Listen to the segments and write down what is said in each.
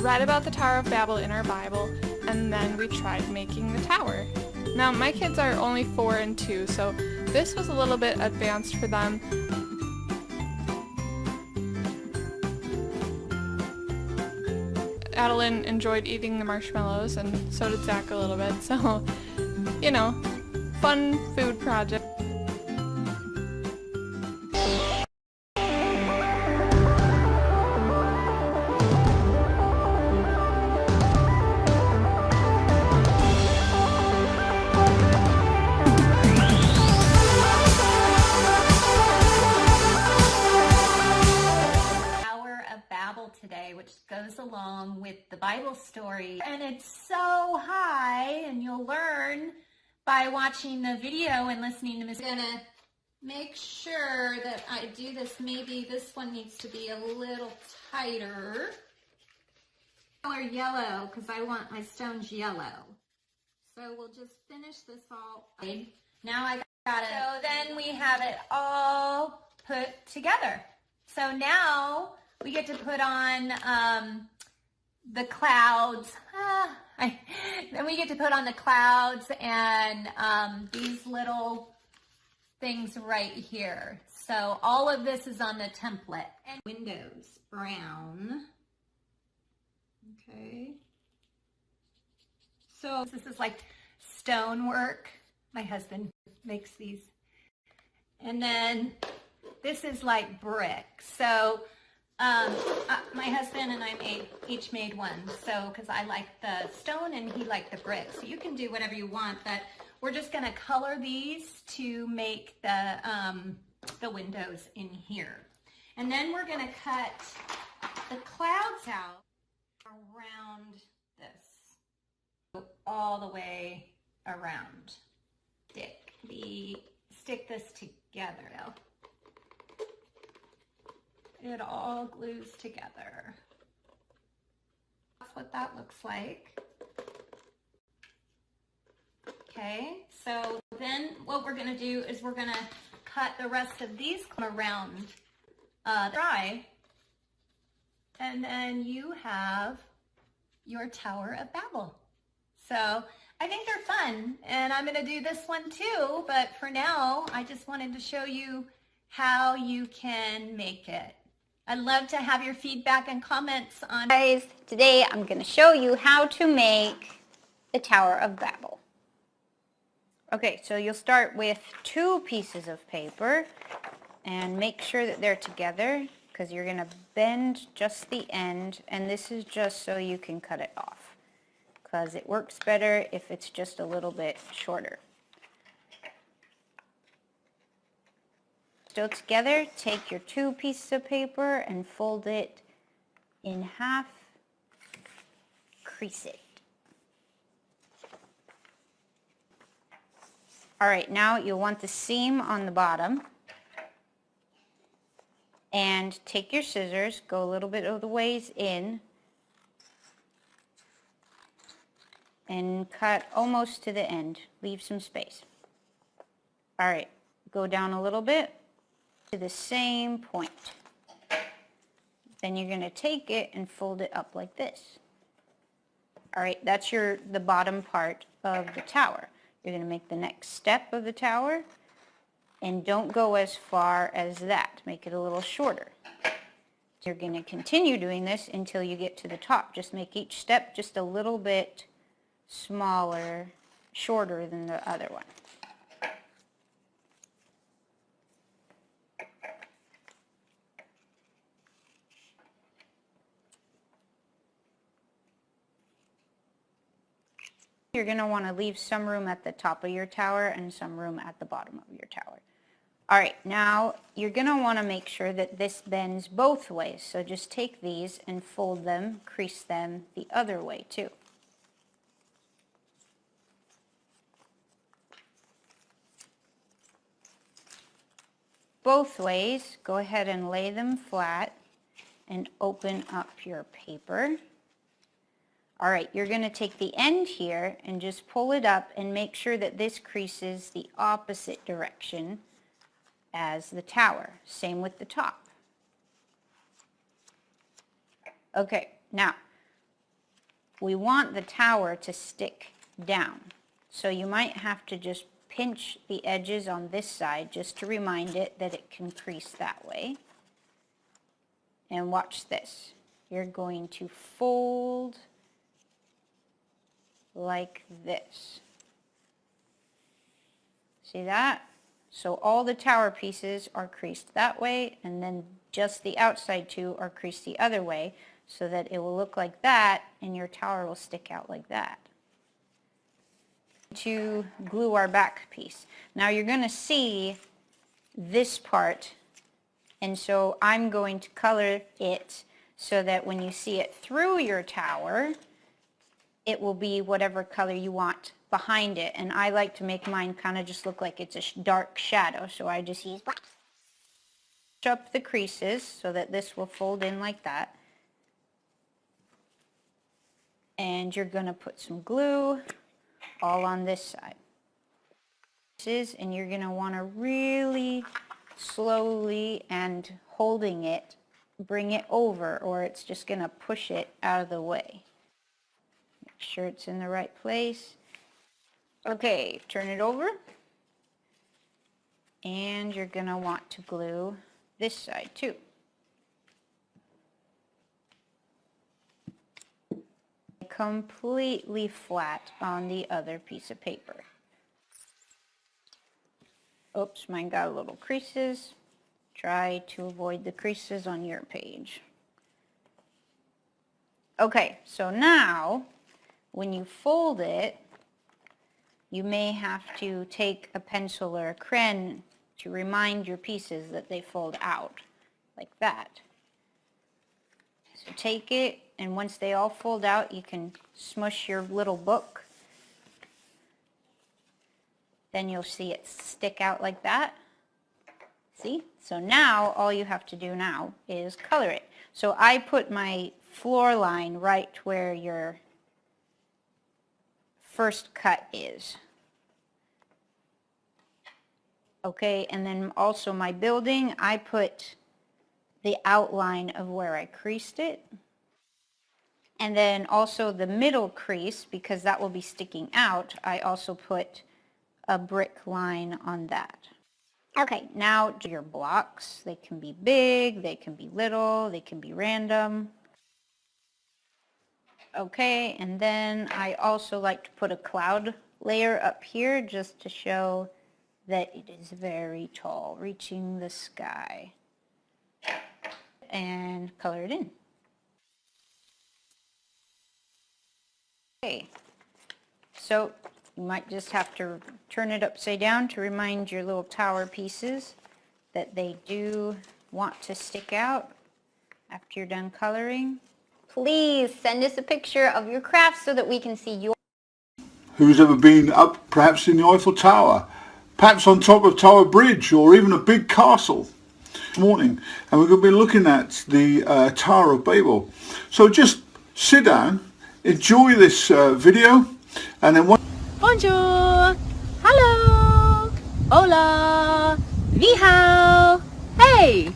read about the Tower of Babel in our Bible, and then we tried making the tower. Now, my kids are only 4 and 2, so this was a little bit advanced for them. Adeline enjoyed eating the marshmallows, and so did Zach a little bit, so, you know, fun food project. Today, which goes along with the Bible story, and it's so high, and you'll learn by watching the video and listening to music. I'm gonna make sure that I do this. Maybe this one needs to be a little tighter. Color yellow, because I want my stones yellow. So we'll just finish this all. Now I got it. So then we have it all put together. So now we get to put on the clouds. Then we get to put on the clouds and these little things right here. So all of this is on the template. And windows, brown. Okay. So this is like stonework. My husband makes these. And then this is like brick. So my husband and I each made one, so because I like the stone and he liked the brick. So you can do whatever you want, but we're just going to color these to make the windows in here. And then we're going to cut the clouds out around this, all the way around. Stick this together now. It all glues together. That's what that looks like. Okay, so then what we're going to do is we're going to cut the rest of these around dry, and then you have your Tower of Babel. So I think they're fun, and I'm going to do this one too, but for now I just wanted to show you how you can make it. I'd love to have your feedback and comments on. Guys, today I'm going to show you how to make the Tower of Babel. Okay, so you'll start with 2 pieces of paper and make sure that they're together, because you're going to bend just the end, and this is just so you can cut it off, because it works better if it's just a little bit shorter. Still together, take your 2 pieces of paper and fold it in half, crease it. Alright, now you'll want the seam on the bottom, and take your scissors, go a little bit of the ways in, and cut almost to the end. Leave some space. Alright, go down a little bit to the same point. Then you're going to take it and fold it up like this. Alright, that's the bottom part of the tower. You're going to make the next step of the tower, and don't go as far as that. Make it a little shorter. You're going to continue doing this until you get to the top. Just make each step just a little bit smaller, shorter than the other one. You're going to want to leave some room at the top of your tower and some room at the bottom of your tower. Alright, now you're going to want to make sure that this bends both ways. So just take these and fold them, crease them the other way too. Both ways, go ahead and lay them flat and open up your paper. Alright, you're going to take the end here and just pull it up and make sure that this creases the opposite direction as the tower. Same with the top. Okay, now we want the tower to stick down. So you might have to just pinch the edges on this side just to remind it that it can crease that way. And watch this. You're going to fold like this. See that? So all the tower pieces are creased that way, and then just the outside two are creased the other way, so that it will look like that, and your tower will stick out like that. To glue our back piece. Now you're going to see this part, and so I'm going to color it so that when you see it through your tower, it will be whatever color you want behind it. And I like to make mine kind of just look like it's a dark shadow, so I just use black. Up the creases so that this will fold in like that. And you're going to put some glue all on this side. And you're going to want to really slowly and holding it, bring it over, or it's just going to push it out of the way. Make sure it's in the right place. Okay, turn it over. And you're going to want to glue this side too. Completely flat on the other piece of paper. Oops, mine got a little creases. Try to avoid the creases on your page. Okay, so now when you fold it, you may have to take a pencil or a crayon to remind your pieces that they fold out like that. So take it, and once they all fold out, you can smush your little book. Then you'll see it stick out like that. See? So now all you have to do now is color it. So I put my floor line right where your first cut is. Okay, and then also my building, I put the outline of where I creased it. And then also the middle crease, because that will be sticking out, I also put a brick line on that. Okay, now do your blocks. They can be big, they can be little, they can be random. Okay, and then I also like to put a cloud layer up here just to show that it is very tall, reaching the sky. And color it in. Okay, so you might just have to turn it upside down to remind your little tower pieces that they do want to stick out after you're done coloring. Please send us a picture of your craft so that we can see your... Who's ever been up perhaps in the Eiffel Tower, perhaps on top of Tower Bridge, or even a big castle this morning, and we're going to be looking at the Tower of Babel. So just sit down, enjoy this video, and then Bonjour, hello, hola, ni hao. Hey,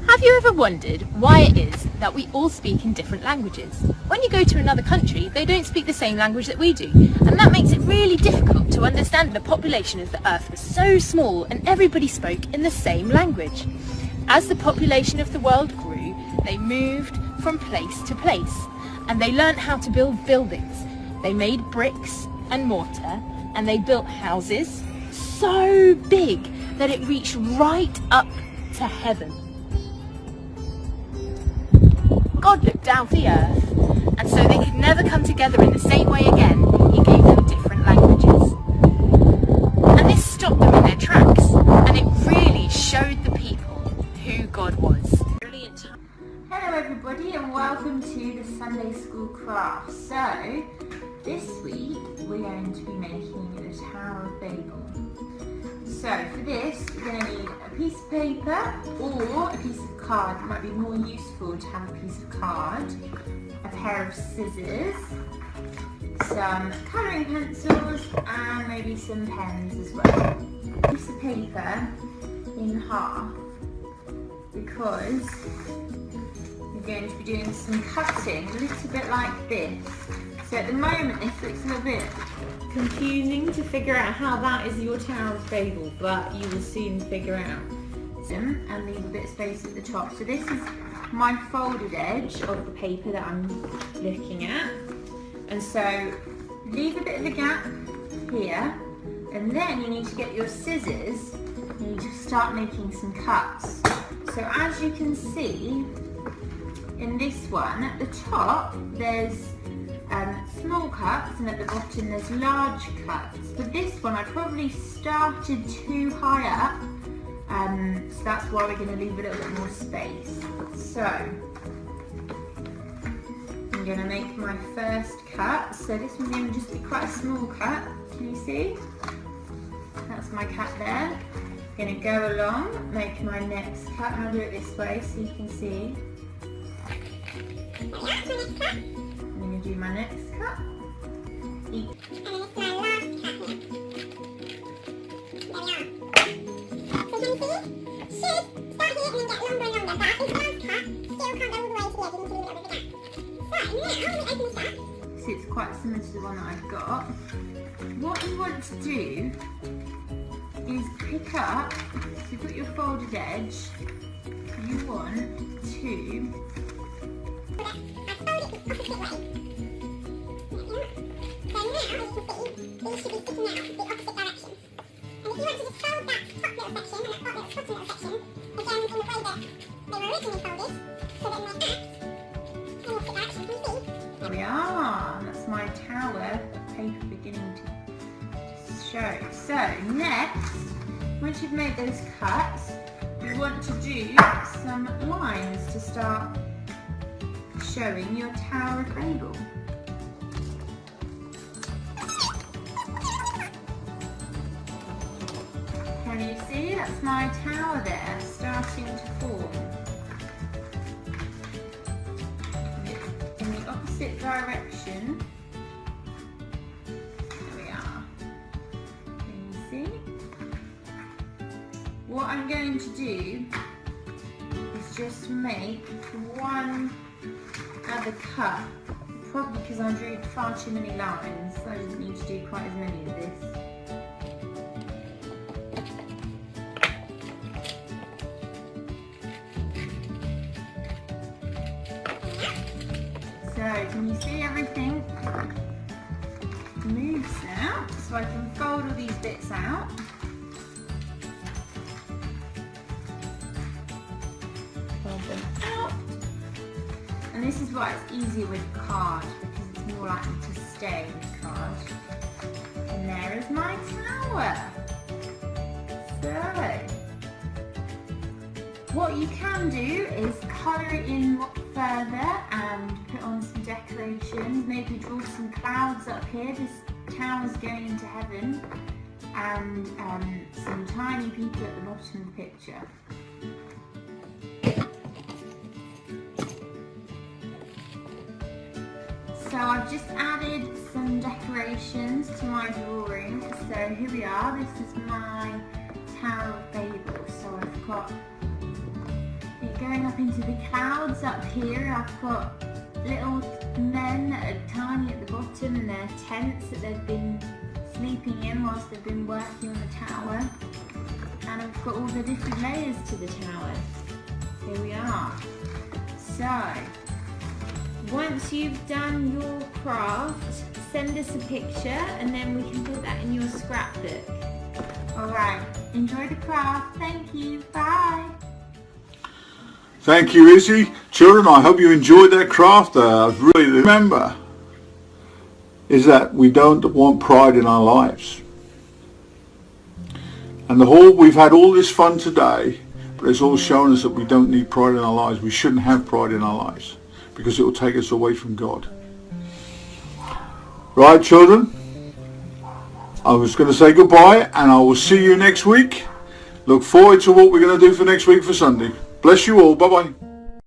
have you ever wondered why it is that we all speak in different languages? When you go to another country, they don't speak the same language that we do, and that makes it really difficult to understand. The population of the earth was so small and everybody spoke in the same language. As the population of the world grew, they moved from place to place, and they learned how to build buildings. They made bricks and mortar, and they built houses so big that it reached right up to heaven. God looked down for the earth, and so they could never come together in the same way again. He gave them different languages. And this stopped them in their tracks, and it really showed the people who God was. Hello everybody, and welcome to the Sunday School craft. So, this week we're going to be making the Tower of Babel. So for this you're going to need a piece of paper or a piece of card. It might be more useful to have a piece of card, a pair of scissors, some colouring pencils and maybe some pens as well. A piece of paper in half because you're going to be doing some cutting, a little bit like this. So at the moment this looks a little bit confusing to figure out how that is your Tower of Babel, but you will soon figure out. And leave a bit of space at the top. So this is my folded edge of the paper that I'm looking at. And so leave a bit of a gap here, and then you need to get your scissors and you need to start making some cuts. So as you can see in this one, at the top there's small cuts, and at the bottom there's large cuts. But this one I probably started too high up, so that's why we're going to leave a little bit more space. So I'm going to make my first cut. So this one's going to just be quite a small cut. Can you see? That's my cut there. I'm going to go along, make my next cut, and I'll do it this way so you can see. I'm going to do my next cut. And then it's my last cut here. There we are. So you can see, should start here and then get longer and longer, but this last cut still can't go all the way to the edge, you need to leave a little bit of a gap. So now, when we open this up, so it's quite similar to the one that I've got. What you want to do is pick up, so you've got your folded edge, you want to there we are, that's my tower paper beginning to show. So next, once you've made those cuts, you want to do some lines to start showing your Tower of Babel. Can you see? That's my tower there, starting to form. In the opposite direction. There we are. Can you see? What I'm going to do is just make one other cut, probably because I drew far too many lines, so I didn't need to do quite as many of this. So can you see everything moves now? So I can fold all these bits out. Fold them out. And this is why it's easier with card, because it's more likely to stay with card. And there is my tower. So, what you can do is colour it in further and put on some decorations, maybe draw some clouds up here. This tower's going into heaven, and some tiny people at the bottom of the picture. So I've just added some decorations to my drawing. So here we are, this is my Tower of Babel. So I've got it going up into the clouds up here. I've got little men that are tiny at the bottom in their tents that they've been sleeping in whilst they've been working on the tower. And I've got all the different layers to the tower. Here we are. So, once you've done your craft, send us a picture and then we can put that in your scrapbook. Alright, enjoy the craft. Thank you. Bye. Thank you, Izzy. Children, I hope you enjoyed that craft. Really remember is that we don't want pride in our lives. And we've had all this fun today, but it's all shown us that we don't need pride in our lives. We shouldn't have pride in our lives, because it will take us away from God. Right, children? I was going to say goodbye, and I will see you next week. Look forward to what we're going to do for next week for Sunday. Bless you all. Bye-bye.